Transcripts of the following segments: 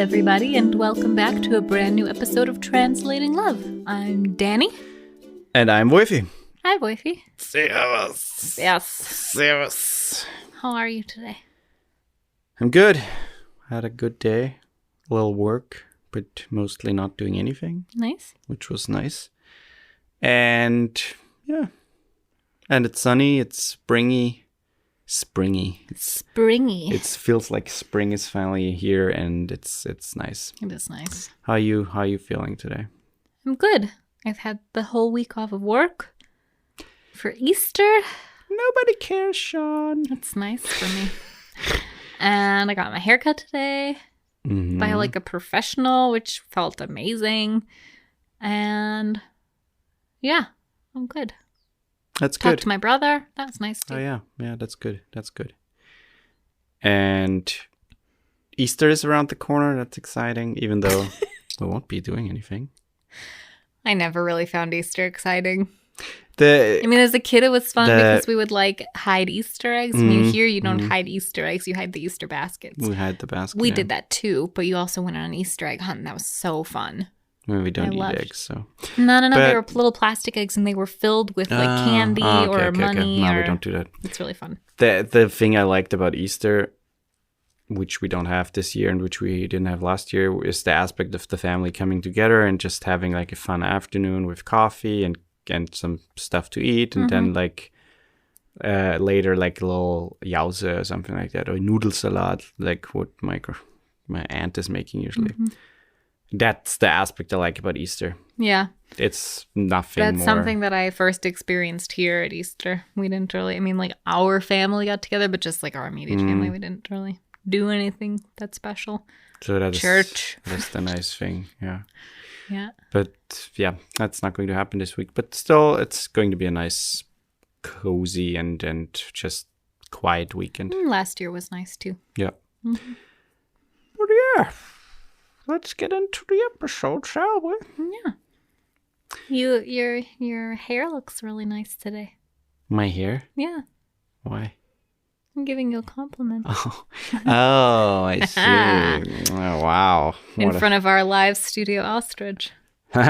everybody, and welcome back to a brand new episode of Translating Love. I'm Dani. And I'm Woifi. Hi, Woifi. Servus. Yes. Servus. How are you today? I'm good. Had a good day. A little work, but mostly not doing anything. Nice. Which was nice. And yeah. And it's sunny. It's springy. Springy. It feels like spring is finally here, and it's nice. It is nice. How are you feeling today? I'm good. I've had the whole week off of work for Easter. Nobody cares, Sean. That's nice for me. And I got my haircut today by like a professional, which felt amazing. And yeah, I'm good. That's good. Talked to my brother. That was nice too. Oh yeah, that's good. That's good. And Easter is around the corner. That's exciting, even though we won't be doing anything. I never really found Easter exciting. As a kid, it was fun because we would like hide Easter eggs. Here, you don't hide Easter eggs; you hide the Easter baskets. We hide the basket. We did that too, but you also went on an Easter egg hunt. And that was so fun. Well, we don't eat eggs, so no. They were little plastic eggs, and they were filled with like candy or money. No, we don't do that. It's really fun. The thing I liked about Easter, which we don't have this year and which we didn't have last year, is the aspect of the family coming together and just having like a fun afternoon with coffee and some stuff to eat, and then like later like a little jause or something like that, or noodlesalat, like what my aunt is making usually. That's the aspect I like about Easter. Yeah. It's nothing That's more. something that I first experienced here at Easter. We didn't really, like our family got together, but just like our immediate family, we didn't really do anything that special. So that's church. That's the nice thing, yeah. Yeah. But yeah, that's not going to happen this week. But still, it's going to be a nice, cozy and just quiet weekend. Last year was nice too. Yeah. Mm-hmm. But yeah, let's get into the episode, shall we? Yeah. Your hair looks really nice today. My hair? Yeah. Why? I'm giving you a compliment. Oh, I see. Oh, wow. In front of our live studio ostrich. way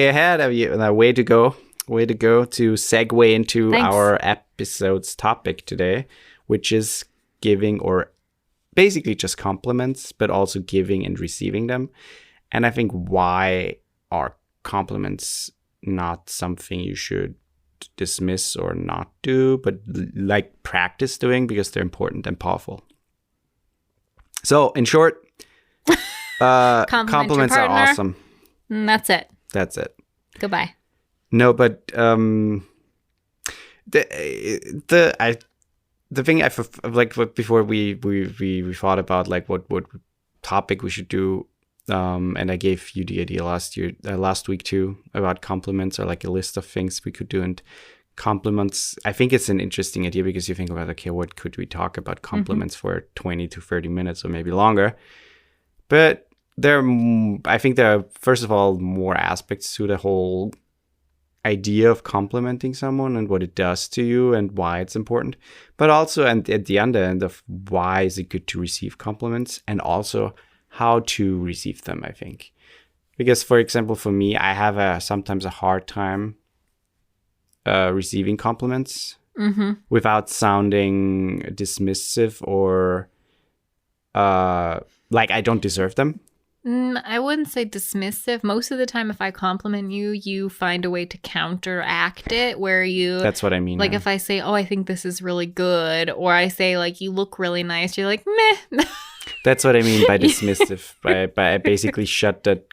ahead of you. Way to go. Way to go to segue into our episode's topic today, which is giving, or basically just compliments, but also giving and receiving them. And I think why are compliments not something you should dismiss or not do, but like practice doing, because they're important and powerful. So in short, compliments are awesome. And that's it. That's it. Goodbye. No, but the thing I like before we thought about like what topic we should do, and I gave you the idea last week too, about compliments, or like a list of things we could do. And compliments, I think it's an interesting idea, because you think about, okay, what could we talk about compliments for 20 to 30 minutes or maybe longer? But I think there are, first of all, more aspects to the whole idea of complimenting someone and what it does to you and why it's important. But also, and at the end of why is it good to receive compliments, and also how to receive them, I think. Because, for example, for me, I have sometimes a hard time receiving compliments without sounding dismissive or like I don't deserve them. I wouldn't say dismissive. Most of the time, if I compliment you, you find a way to counteract it, where you... That's what I mean. Like if I say, oh, I think this is really good, or I say, like, you look really nice, you're like, meh. That's what I mean by dismissive. by I basically shut that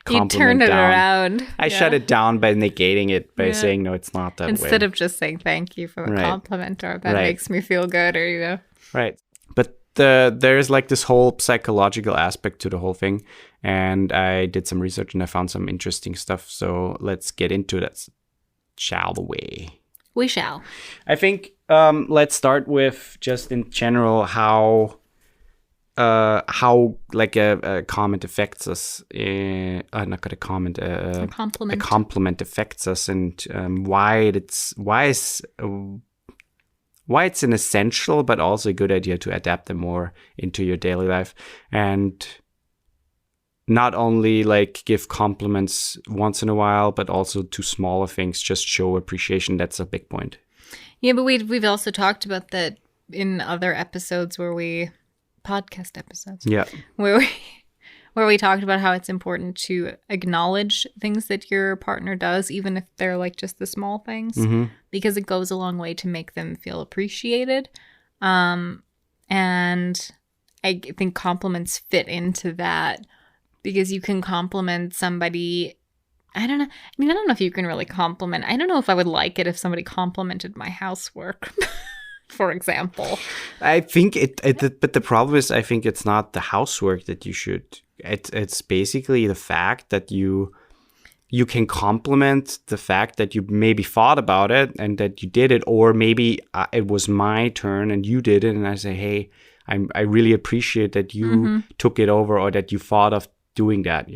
compliment you turn it down. Around. I shut it down by negating it, by saying, no, it's not that way. Instead of just saying thank you for the compliment, or that makes me feel good, or, Right. But there's like this whole psychological aspect to the whole thing. And I did some research and I found some interesting stuff. So let's get into that, shall we? We shall. I think let's start with just in general how like a comment affects us. Not a comment. A compliment. A compliment affects us, and why it's an essential, but also a good idea to adapt them more into your daily life. And not only like give compliments once in a while, but also to smaller things, just show appreciation. That's a big point. Yeah, but we've also talked about that in other episodes podcast episodes. Yeah. Where we talked about how it's important to acknowledge things that your partner does, even if they're like just the small things, because it goes a long way to make them feel appreciated. And I think compliments fit into that, because you can compliment somebody. I don't know. I mean, I don't know if you can really compliment. I don't know if I would like it if somebody complimented my housework, for example. I think but the problem is, I think it's not the housework that you should. It's basically the fact that you can compliment the fact that you maybe thought about it and that you did it, or maybe it was my turn and you did it, and I say, hey, I really appreciate that you took it over, or that you thought of doing that.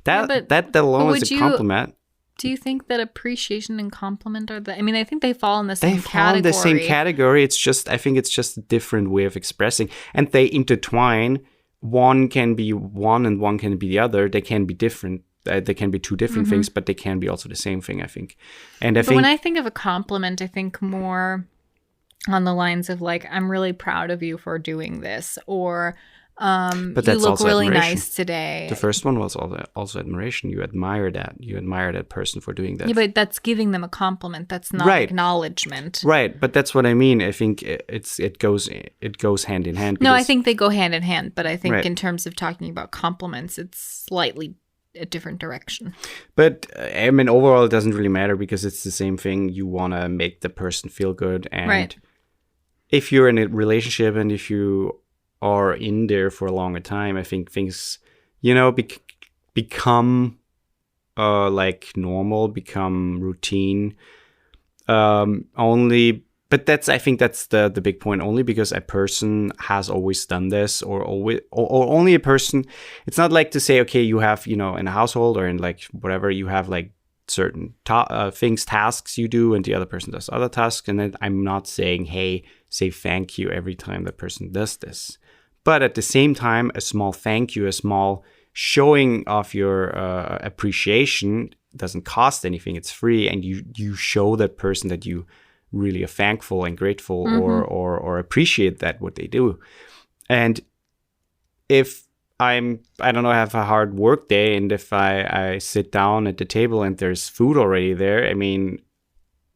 That alone is a compliment. Do you think that appreciation and compliment are I mean, I think they fall in the same category. They fall in the same category. I think it's just a different way of expressing, and they intertwine. One can be one and one can be the other. They can be different. They can be two different things, but they can be also the same thing, I think. And when I think of a compliment, I think more on the lines of like, I'm really proud of you for doing this, or but you look really nice today. The first one was also admiration. You admire that. You admire that person for doing that. Yeah, but that's giving them a compliment. That's not acknowledgement. Right, but that's what I mean. I think it goes hand in hand. No, I think they go hand in hand. But I think in terms of talking about compliments, it's slightly a different direction. But I mean, overall, it doesn't really matter, because it's the same thing. You want to make the person feel good, and if you're in a relationship and if you are in there for a longer time, I think things, become like normal, become routine. I think that's the big point. Only because a person has always done this, or only a person. It's not like to say, okay, you have, in a household or in like whatever, you have like certain tasks you do, and the other person does other tasks. And then I'm not saying, hey, say thank you every time that person does this. But at the same time, a small thank you, a small showing of your appreciation doesn't cost anything. It's free, and you show that person that you really are thankful and grateful, or appreciate that what they do. And if I have a hard work day, and if I sit down at the table and there's food already there, I mean,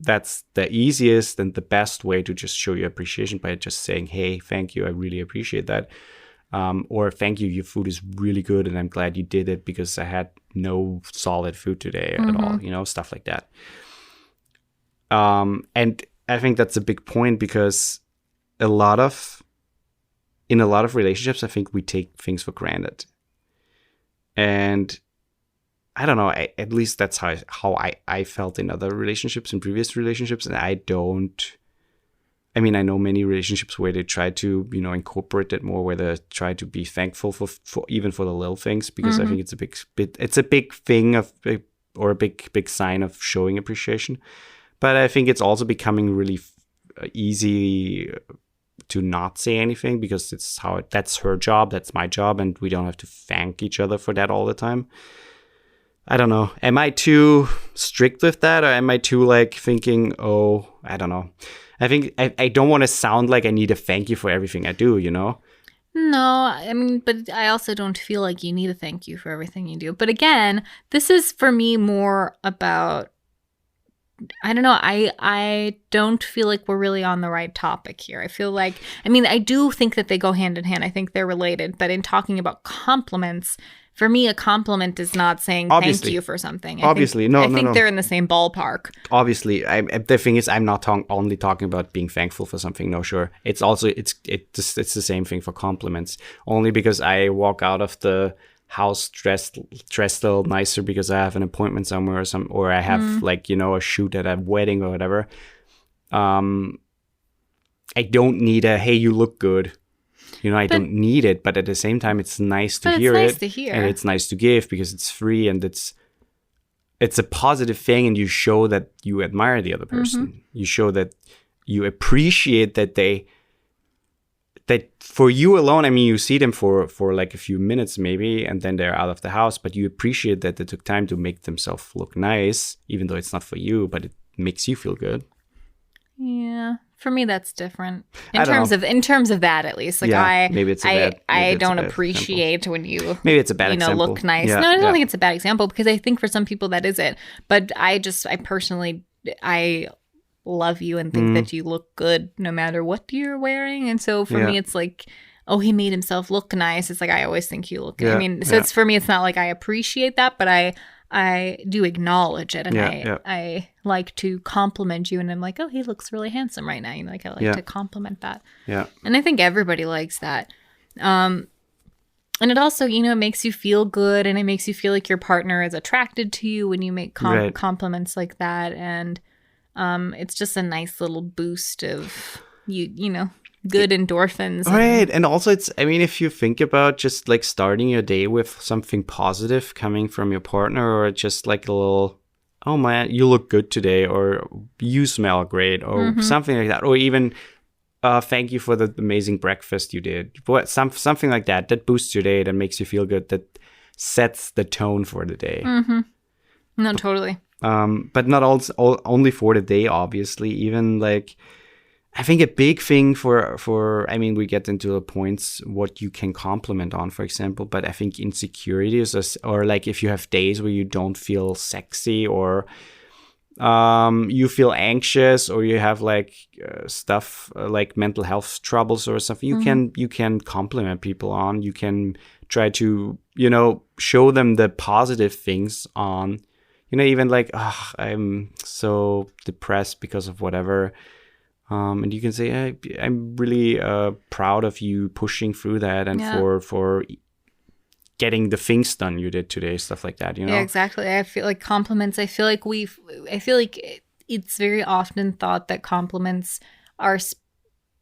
that's the easiest and the best way to just show your appreciation, by just saying, hey, thank you, I really appreciate that. Or thank you, your food is really good and I'm glad you did it, because I had no solid food today at all, stuff like that. And I think that's a big point, because in a lot of relationships, I think we take things for granted. And I don't know, at least that's how I felt in other relationships, in previous relationships. And I know many relationships where they try to, incorporate it more, where they try to be thankful for even for the little things, because I think it's a big thing or a big sign of showing appreciation. But I think it's also becoming really easy to not say anything, because that's her job, that's my job, and we don't have to thank each other for that all the time. I don't know. Am I too strict with that, or am I too like thinking, I don't know. I think I don't want to sound like I need a thank you for everything I do, No, I mean, but I also don't feel like you need a thank you for everything you do. But again, this is for me more about, I don't know, I don't feel like we're really on the right topic here. I feel like, I do think that they go hand in hand. I think they're related. But in talking about compliments, for me, a compliment is not saying thank you for something. I think they're in the same ballpark. Obviously, the thing is, I'm not only talking about being thankful for something. No, sure. It's also it's the same thing for compliments. Only because I walk out of the house dressed a little nicer because I have an appointment somewhere, or I have a shoot at a wedding or whatever. I don't need a hey, you look good. I don't need it, but at the same time, it's nice to hear it. And it's nice to give, because it's free and it's a positive thing, and you show that you admire the other person. You show that you appreciate that that for you alone, I mean, you see them for like a few minutes maybe, and then they're out of the house, but you appreciate that they took time to make themselves look nice, even though it's not for you, but it makes you feel good. Yeah. For me, that's different. In terms of that, at least. Like maybe it's I don't appreciate when you maybe it's a bad example. Look nice. Yeah, no, I don't think it's a bad example, because I think for some people that is it. But I personally love you and think that you look good no matter what you're wearing. And so for me, it's like, oh, he made himself look nice. It's like, I always think you look good. I mean, so it's for me, it's not like I appreciate that, but I do acknowledge it, and I like to compliment you, and I'm like, oh, he looks really handsome right now. Like I like to compliment that. Yeah. And I think everybody likes that. And it also, it makes you feel good, and it makes you feel like your partner is attracted to you when you make compliments like that. And it's just a nice little boost of good endorphins. Right. And also if you think about just like starting your day with something positive coming from your partner, or just like a little, oh man, you look good today, or you smell great, or something like that, or even thank you for the amazing breakfast you did. Something like that boosts your day, that makes you feel good, that sets the tone for the day. No, totally. But not only for the day, obviously. Even like, I think a big thing for we get into the points what you can compliment on, for example, but I think insecurities, or like if you have days where you don't feel sexy, or you feel anxious, or you have like stuff like mental health troubles or something, you can compliment people on. You can try to show them the positive things on. Even like, I'm so depressed because of whatever. And you can say, hey, I'm really proud of you pushing through that, and for getting the things done you did today, stuff like that, Yeah, exactly. I feel like compliments, I feel like it's very often thought that compliments are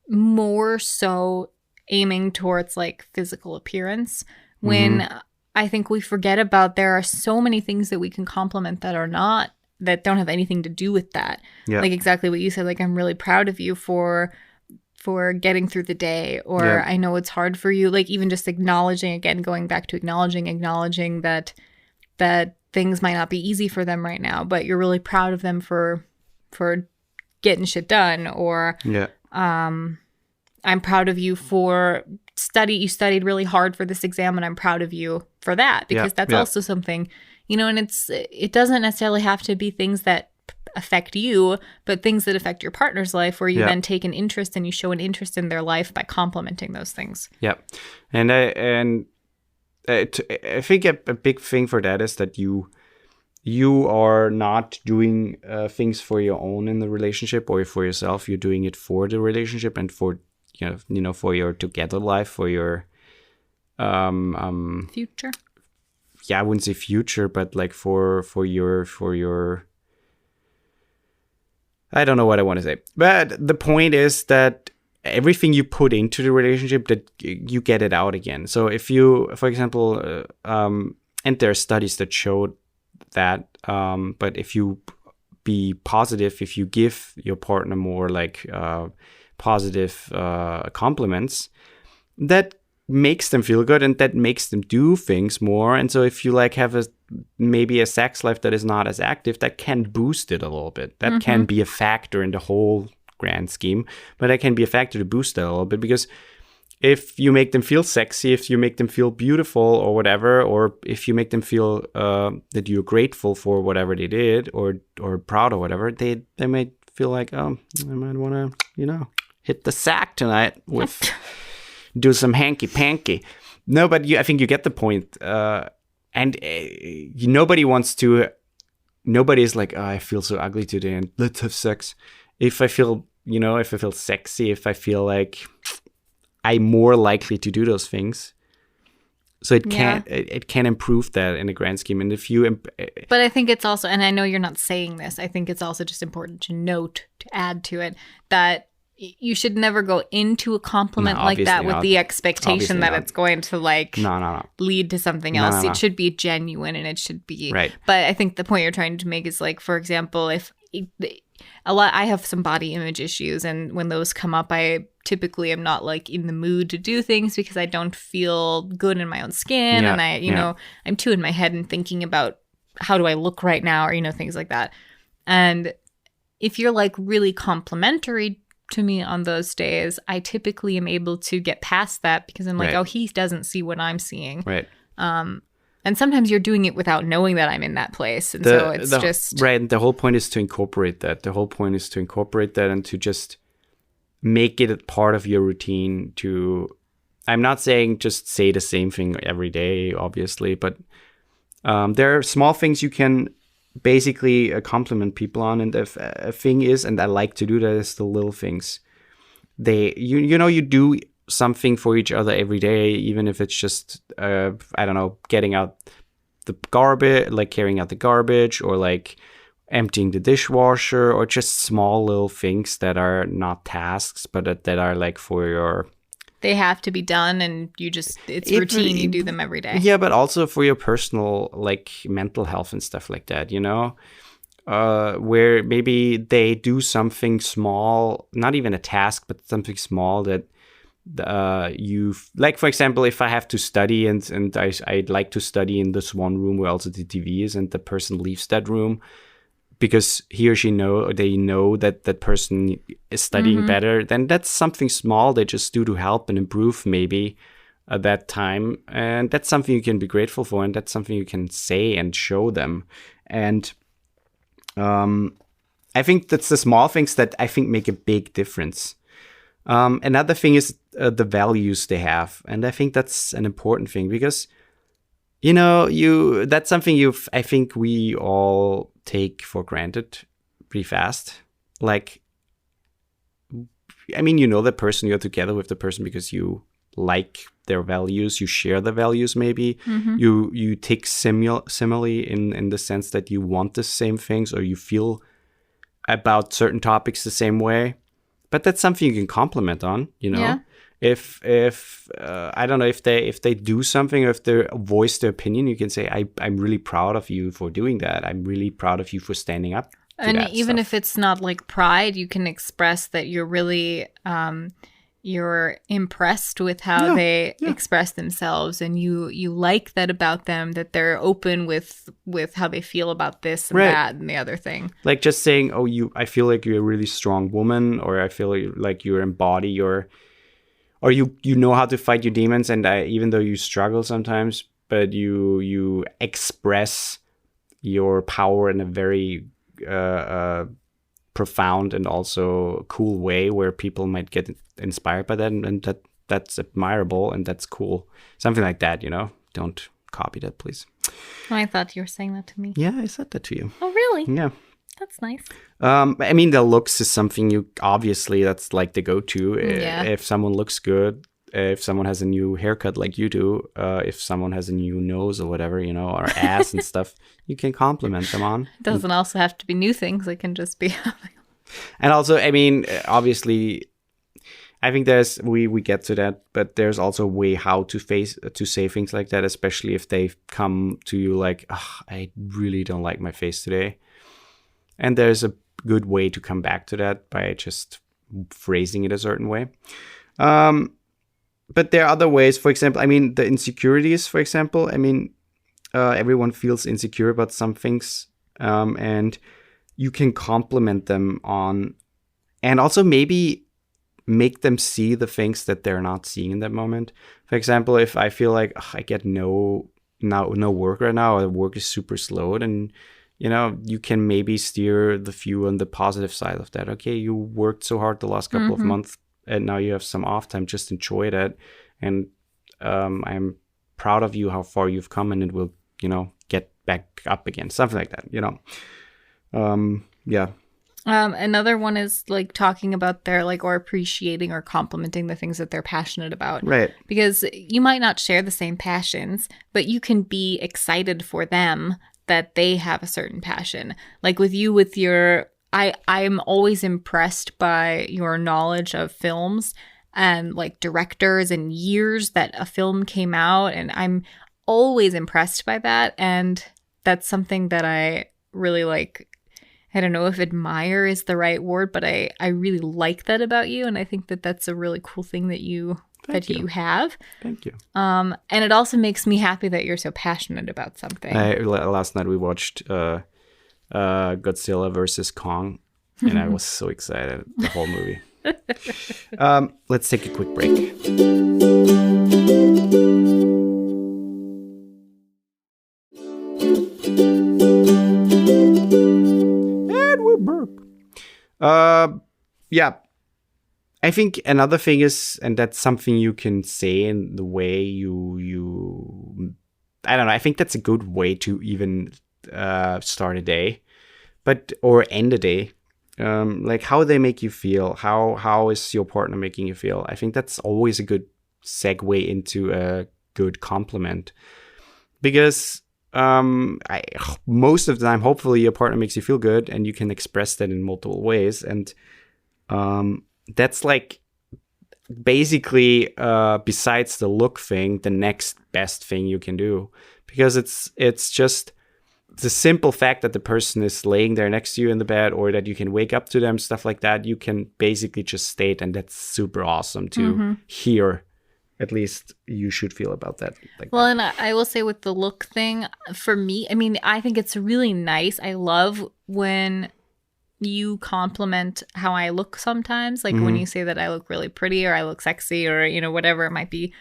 more so aiming towards like physical appearance, when I think we forget about there are so many things that we can compliment that don't have anything to do with that. Yeah. Like exactly what you said, like, I'm really proud of you for getting through the day, or I know it's hard for you, like even just acknowledging, again, going back to acknowledging that things might not be easy for them right now, but you're really proud of them for getting shit done, or I'm proud of you for you studied really hard for this exam, and I'm proud of you for that, because that's also something, and it doesn't necessarily have to be things that affect you, but things that affect your partner's life, where you then take an interest and you show an interest in their life by complimenting those things. Yeah. And I think a big thing for that is that you are not doing things for your own in the relationship or for yourself. You're doing it for the relationship and for for your together life, for your future. Yeah, I wouldn't say future, but like for your I don't know what I want to say. But the point is that everything you put into the relationship, that you get it out again. So if you, for example, and there are studies that show that, but if you be positive, if you give your partner more like positive compliments, that makes them feel good, and that makes them do things more. And so if you like have maybe a sex life that is not as active, that can boost it a little bit. That can be a factor in the whole grand scheme, but that can be a factor to boost it a little bit, because if you make them feel sexy, if you make them feel beautiful or whatever, or if you make them feel that you're grateful for whatever they did, or proud or whatever, they might feel like, oh, I might want to, hit the sack tonight with do some hanky-panky. No, but I think you get the point. And nobody is like, oh, I feel so ugly today and let's have sex. If I feel, if I feel sexy, if I feel like I'm more likely to do those things. So it can improve that in the grand scheme. And if you... But I think it's also, and I know you're not saying this, I think it's also just important to note, to add to it, that you should never go into a compliment like that with the expectation that it's going to lead to something else. It should be genuine, and it should be right. But I think the point you're trying to make is like, for example, I have some body image issues, and when those come up, I typically am not like in the mood to do things because I don't feel good in my own skin, and I, you know, I'm too in my head and thinking about how do I look right now, or, you know, things like that. And if you're like really complimentary to me on those days, I typically am able to get past that because I'm like, oh, he doesn't see what I'm seeing. Right. And sometimes you're doing it without knowing that I'm in that place. And so it's just... Right. And the whole point is to incorporate that. The whole point is to incorporate that and to just make it a part of your routine to... I'm not saying just say the same thing every day, obviously, but there are small things you can basically compliment people on. And a thing is, and I like to do that, is the little things. You do something for each other every day, even if it's just I don't know, getting out the garbage, like carrying out the garbage, or like emptying the dishwasher, or just small little things that are not tasks but that are like for your... They have to be done, and it's routine. You do them every day. Yeah, but also for your personal, like, mental health and stuff like that, you know? Where maybe they do something small, not even a task, but something small that like, for example, if I have to study and I'd like to study in this one room where also the TV is, and the person leaves that room because he or she they know that that person is studying better, then that's something small they just do to help and improve maybe at that time. And that's something you can be grateful for, and that's something you can say and show them. And I think that's the small things that I think make a big difference. Another thing is the values they have. And I think that's an important thing because, you know, that's something I think we all take for granted pretty fast. Like, I mean, you know the person, you're together with the person because you like their values, you share the values maybe. You tick similarly in the sense that you want the same things, or you feel about certain topics the same way. But that's something you can compliment on, you know. Yeah. If I don't know, if they do something, or if they voice their opinion, you can say, I'm really proud of you for doing that. I'm really proud of you for standing up to and that even stuff. If it's not like pride, you can express that you're really you're impressed with how they express themselves, and you like that about them, that they're open with how they feel about this and that and the other thing. Like just saying, I feel like you're a really strong woman, or I feel like you embody your... Or you know how to fight your demons, and even though you struggle sometimes, but you express your power in a very profound and also cool way where people might get inspired by that, and that's admirable and that's cool. Something like that, you know? Don't copy that, please. I thought you were saying that to me. Yeah, I said that to you. Oh, really? Yeah. That's nice. I mean, the looks is something obviously that's like the go-to. Yeah. If someone looks good, if someone has a new haircut like you do, if someone has a new nose or whatever, you know, or ass and stuff, you can compliment them on. It doesn't also have to be new things. It can just be... And also, I mean, obviously, I think we get to that, but there's also a way how to say things like that, especially if they come to you like, I really don't like my face today. And there's a good way to come back to that by just phrasing it a certain way. But there are other ways. For example, I mean, the insecurities, for example, I mean, everyone feels insecure about some things. And you can compliment them on, and also maybe make them see the things that they're not seeing in that moment. For example, if I feel like I get no work right now, or the work is super slow, then, you know, you can maybe steer the view on the positive side of that. Okay, you worked so hard the last couple of months, and now you have some off time. Just enjoy that. And I'm proud of you, how far you've come, and it will, you know, get back up again. Something like that, you know. Yeah. Another one is like talking about their or appreciating or complimenting the things that they're passionate about. Right. Because you might not share the same passions, but you can be excited for them that they have a certain passion. Like with you, with your, I'm always impressed by your knowledge of films and like directors and years that a film came out. And I'm always impressed by that. And that's something that I really like I don't know if admire is the right word, but I really like that about you. And I think that that's a really cool thing that you have. Thank you. And it also makes me happy that you're so passionate about something. Last night we watched Godzilla versus Kong, and I was so excited, the whole movie. Let's take a quick break. And we're back. Yeah. I think another thing is, and that's something you can say in the way you I don't know, I think that's a good way to even start a day, or end a day. Like how they make you feel, how is your partner making you feel? I think that's always a good segue into a good compliment, because most of the time, hopefully, your partner makes you feel good, and you can express that in multiple ways, and that's like basically besides the look thing, the next best thing you can do, because it's just the simple fact that the person is laying there next to you in the bed, or that you can wake up to them, stuff like that, you can basically just state, and that's super awesome to hear. At least you should feel about that. And I will say with the look thing, for me, I mean, I think it's really nice. I love when you compliment how I look sometimes, like when you say that I look really pretty, or I look sexy, or, you know, whatever it might be.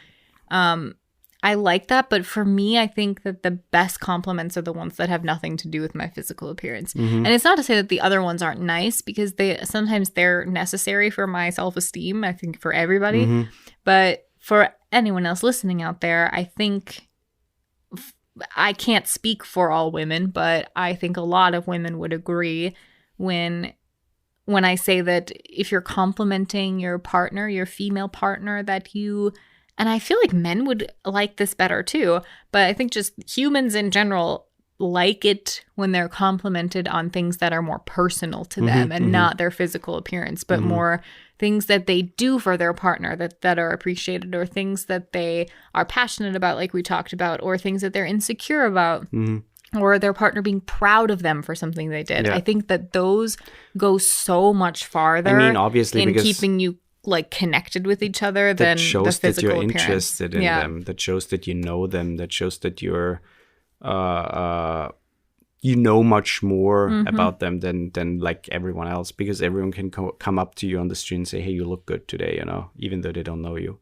I like that. But for me, I think that the best compliments are the ones that have nothing to do with my physical appearance. And it's not to say that the other ones aren't nice, because sometimes they're necessary for my self-esteem, I think, for everybody. But for anyone else listening out there, I think I can't speak for all women, but I think a lot of women would agree when I say that if you're complimenting your partner, your female partner, that you, and I feel like men would like this better too, but I think just humans in general like it when they're complimented on things that are more personal to them, and not their physical appearance, but more things that they do for their partner that are appreciated, or things that they are passionate about, like we talked about, or things that they're insecure about, or their partner being proud of them for something they did. I think that those go so much farther, I mean, obviously, in keeping you like connected with each other than the physical appearance. That shows that you're interested in them. That shows that you know them. That shows that you're you know much more about them than like everyone else, because everyone can come up to you on the street and say, hey, you look good today, you know, even though they don't know you,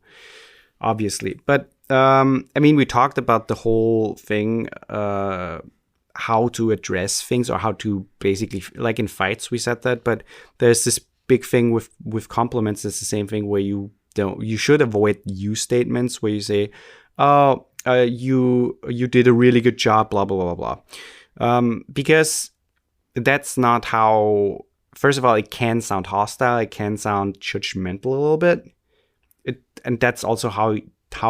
obviously. But I mean, we talked about the whole thing, how to address things, or how to basically, like in fights we said that, but there's this big thing with compliments. It's the same thing where you should avoid you statements where you say, oh, you did a really good job, blah, blah, blah, blah. Because that's not how, first of all, it can sound hostile. It can sound judgmental a little bit. And that's also how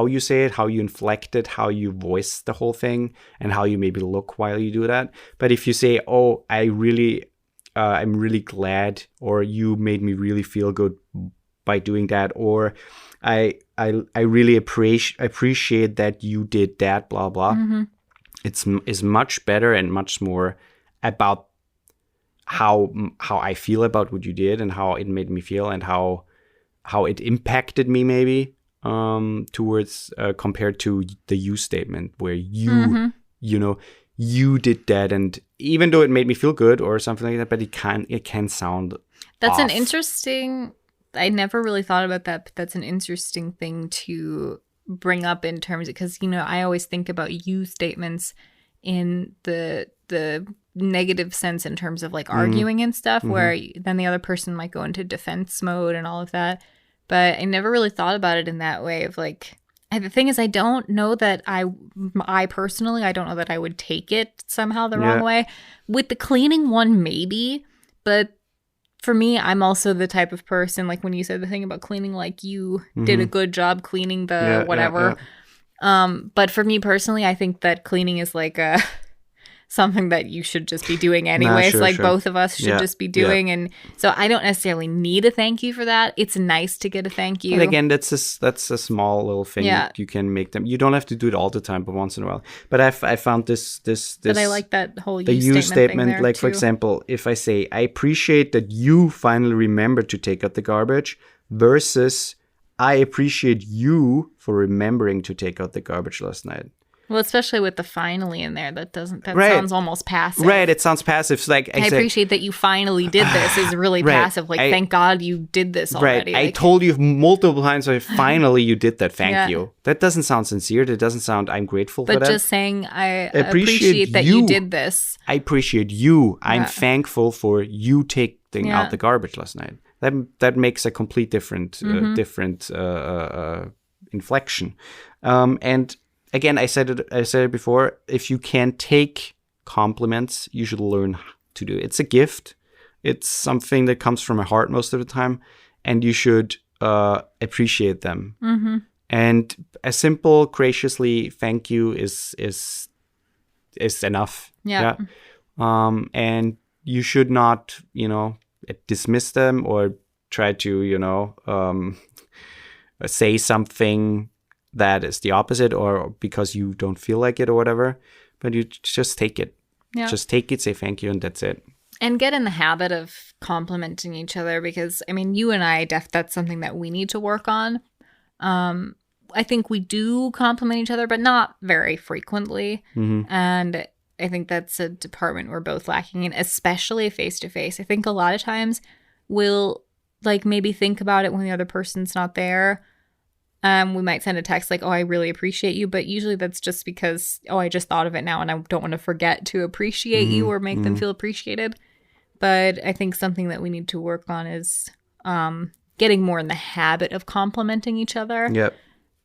you say it, how you inflect it, how you voice the whole thing, and how you maybe look while you do that. But if you say, oh, I'm really glad, or you made me really feel good by doing that, or I really appreciate that you did that, blah, blah. It's much better and much more about how I feel about what you did, and how it made me feel, and how it impacted me maybe towards compared to the you statement where you know, you did that, and even though it made me feel good or something like that, but it can sound that's off. An interesting, I never really thought about that, but that's an interesting thing to bring up in terms of, because, you know, I always think about you statements in the negative sense in terms of like arguing and stuff, where then the other person might go into defense mode and all of that. But I never really thought about it in that way of like, and the thing is, I don't know that I personally, I don't know that I would take it somehow the wrong way. With the cleaning one, maybe, but for me, I'm also the type of person, like when you said the thing about cleaning, like you did a good job cleaning the whatever. But for me personally, I think that cleaning is like something that you should just be doing anyway. Sure, so like sure. both of us should just be doing. And so I don't necessarily need a thank you for that. It's nice to get a thank you. But again, that's a small little thing you can make them. You don't have to do it all the time, but once in a while. But I found this. But I like that whole you statement thing there like too. For example, if I say I appreciate that you finally remembered to take out the garbage versus I appreciate you for remembering to take out the garbage last night. Well, especially with the finally in there, that sounds almost passive. Right, it sounds passive. It's like I appreciate that you finally did this is really passive. Like, thank God you did this already. Right, like, I told you multiple times, finally you did that, thank you. That doesn't sound sincere. That doesn't sound I'm grateful for that. But just saying I appreciate that you did this. I appreciate you. I'm thankful for you taking out the garbage last night. That makes a complete different inflection. And again, I said it before. If you can take compliments, you should learn to do it. It's a gift. It's something that comes from a heart most of the time, and you should appreciate them. Mm-hmm. And a simple, graciously thank you is enough. Yeah. And you should not, dismiss them or try to, say something that is the opposite or because you don't feel like it or whatever, but you just take it. Yeah. Just take it, say thank you, and that's it. And get in the habit of complimenting each other because, I mean, you and I, that's something that we need to work on. I think we do compliment each other, but not very frequently. Mm-hmm. And I think that's a department we're both lacking in, especially face-to-face. I think a lot of times we'll like maybe think about it when the other person's not there. We might send a text like, oh, I really appreciate you. But usually that's just because, oh, I just thought of it now and I don't want to forget to appreciate you or make them feel appreciated. But I think something that we need to work on is getting more in the habit of complimenting each other. Yep.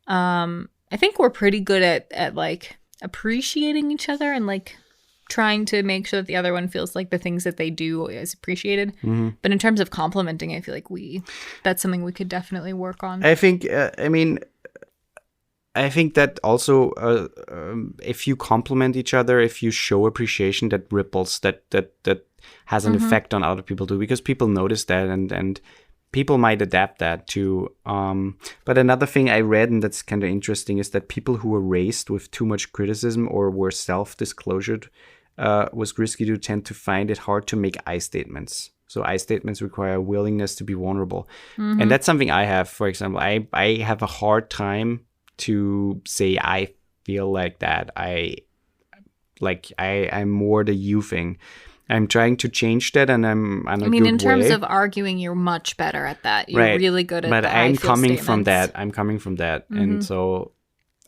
I think we're pretty good at like appreciating each other and like trying to make sure that the other one feels like the things that they do is appreciated. Mm-hmm. But in terms of complimenting, I feel like that's something we could definitely work on. I think, I think that also if you compliment each other, if you show appreciation, that ripples, that has an effect on other people too, because people notice that and people might adapt that too. But another thing I read, and that's kind of interesting, is that people who were raised with too much criticism or were self-disclosured was risky to tend to find it hard to make I statements. So I statements require a willingness to be vulnerable. Mm-hmm. And that's something I have. For example, I have a hard time to say I feel like that. I'm more the you thing. I'm trying to change that, and I'm on a good way. In terms of arguing, you're much better at that. You're really good at that. But I'm coming from that. Mm-hmm. And so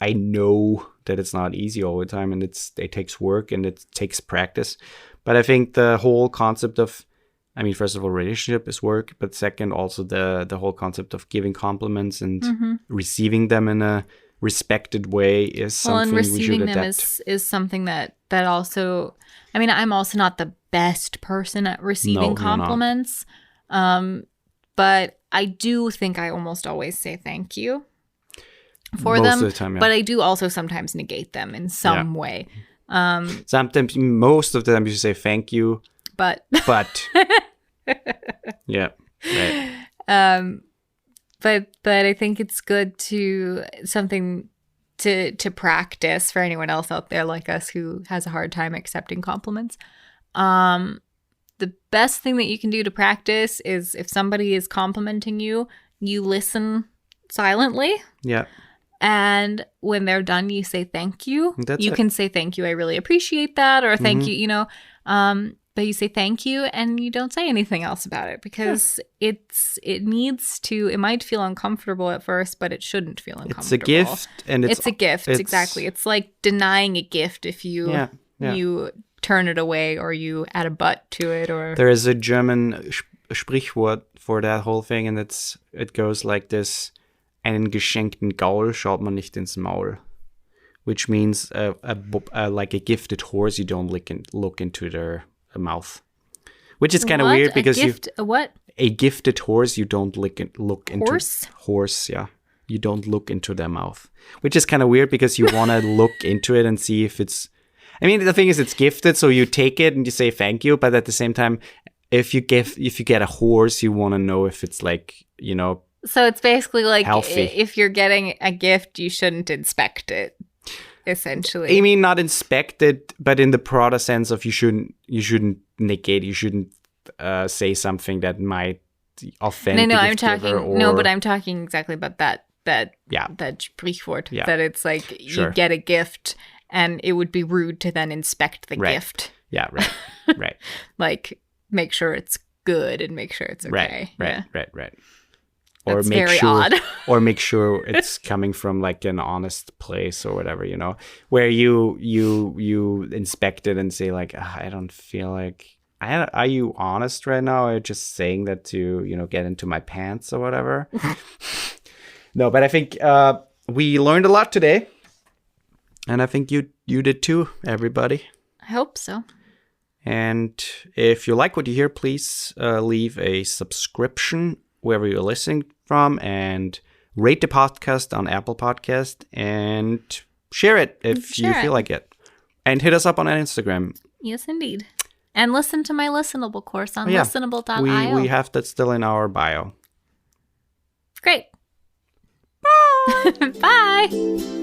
I know that it's not easy all the time, and it takes work and it takes practice. But I think the whole concept of, first of all, relationship is work, but second, also the whole concept of giving compliments and receiving them in a respected way is something we should adapt. And receiving them is something that also, I'm also not the best person at receiving compliments, but I do think I almost always say thank you for most them. Of the time, yeah. But I do also sometimes negate them in some way. Sometimes, most of the time, you say thank you, but yeah, right. But I think it's good to practice for anyone else out there like us who has a hard time accepting compliments. The best thing that you can do to practice is if somebody is complimenting you, you listen silently. Yeah. And when they're done, you say thank you. You can say thank you, I really appreciate that, or thank you, but you say thank you and you don't say anything else about it because it might feel uncomfortable at first, but it shouldn't feel uncomfortable. It's a gift. And it's a gift, exactly. It's like denying a gift if you turn it away or you add a but to it. Or there is a German Sprichwort for that whole thing, and it goes like this: einen geschenkten Gaul schaut man nicht ins Maul, which means like a gifted horse, you don't look into their mouth, which is kind of weird because a gifted horse, you don't look into horse, yeah, you don't look into their mouth, which is kind of weird because you want to look into it and see if it's. I mean, the thing is, it's gifted, so you take it and you say thank you. But at the same time, if you get a horse, you want to know if it's like, you know, so it's basically like healthy. If you're getting a gift, you shouldn't inspect it. Essentially, I mean, not inspect it, but in the broader sense of you shouldn't negate, you shouldn't say something that might offend. No, I'm talking. No, but I'm talking exactly about that Sprichwort. Yeah. That it's like you get a gift, and it would be rude to then inspect the gift. Yeah, right. Like make sure it's good and make sure it's okay. Right. That's very odd. Or make sure it's coming from like an honest place or whatever, you know, where you inspect it and say like, I don't feel like, are you honest right now? Or just saying that to, you know, get into my pants or whatever? No, but I think we learned a lot today. And I think you did too, everybody. I hope so. And if you like what you hear, please leave a subscription wherever you're listening from, and rate the podcast on Apple Podcast, and share it if you feel like it. And hit us up on Instagram. Yes, indeed. And listen to my listenable course on listenable.io. We have that still in our bio. Great. Bye. Bye.